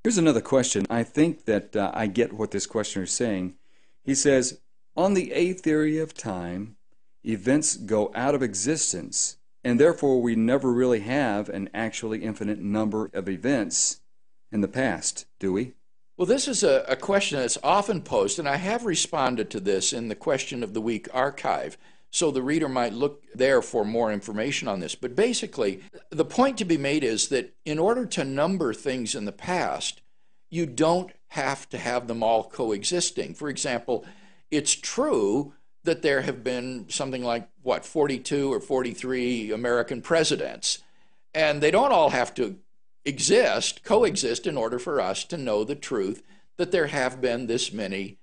Here's another question. I think that I get what this questioner is saying. He says, on the A theory of time, events go out of existence, and therefore we never really have an actually infinite number of events in the past, do we? Well, this is a question that's often posed, and I have responded to this in the Question of the Week archive, so the reader might look there for more information on this. But basically, the point to be made is that in order to number things in the past, you don't have to have them all coexisting. For example, it's true that there have been something like, 42 or 43 American presidents, and they don't all have to coexist in order for us to know the truth that there have been this many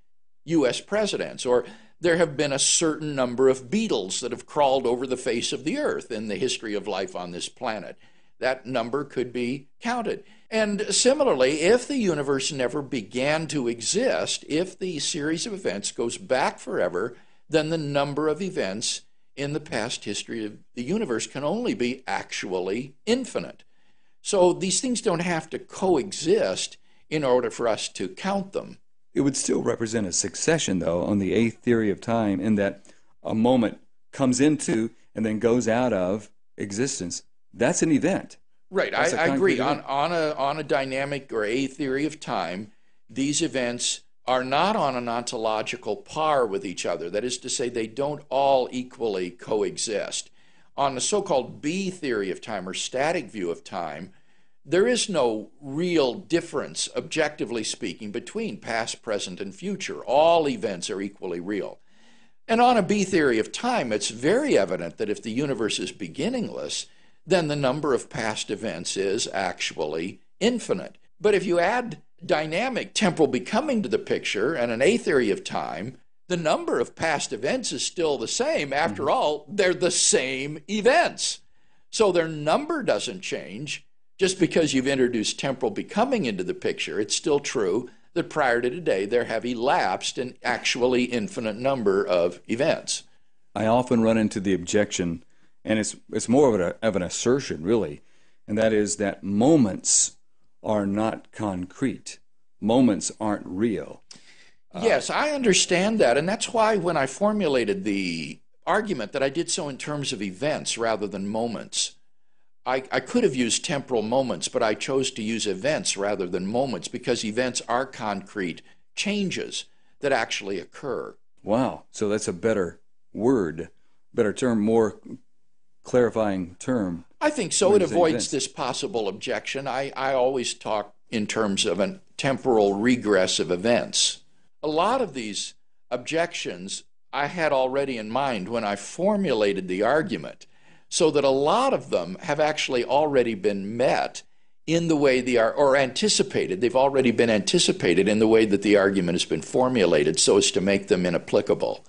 U.S. presidents, or there have been a certain number of beetles that have crawled over the face of the earth in the history of life on this planet. That number could be counted. And similarly, if the universe never began to exist, if the series of events goes back forever, then the number of events in the past history of the universe can only be actually infinite. So these things don't have to coexist in order for us to count them. It would still represent a succession, though, on the A theory of time, in that a moment comes into and then goes out of existence. That's an event. Right, I agree. On a dynamic or A theory of time, these events are not on an ontological par with each other. That is to say, they don't all equally coexist. On the so-called B theory of time, or static view of time, there is no real difference, objectively speaking, between past, present, and future. All events are equally real. And on a B theory of time, it's very evident that if the universe is beginningless, then the number of past events is actually infinite. But if you add dynamic temporal becoming to the picture and an A theory of time, the number of past events is still the same. After all, they're the same events. So their number doesn't change. Just because you've introduced temporal becoming into the picture, it's still true that prior to today there have elapsed an actually infinite number of events. I often run into the objection, and it's more of an assertion, really, and that is that moments are not concrete. Moments aren't real. Yes, I understand that, and that's why when I formulated the argument that I did so in terms of events rather than moments. I could have used temporal moments, but I chose to use events rather than moments because events are concrete changes that actually occur. Wow, so that's a better word, better term, more clarifying term. I think so. It avoids this possible objection. I always talk in terms of a temporal regress of events. A lot of these objections I had already in mind when I formulated the argument, so that a lot of them have actually already been met in the way they are, or anticipated. They've already been anticipated in the way that the argument has been formulated so as to make them inapplicable.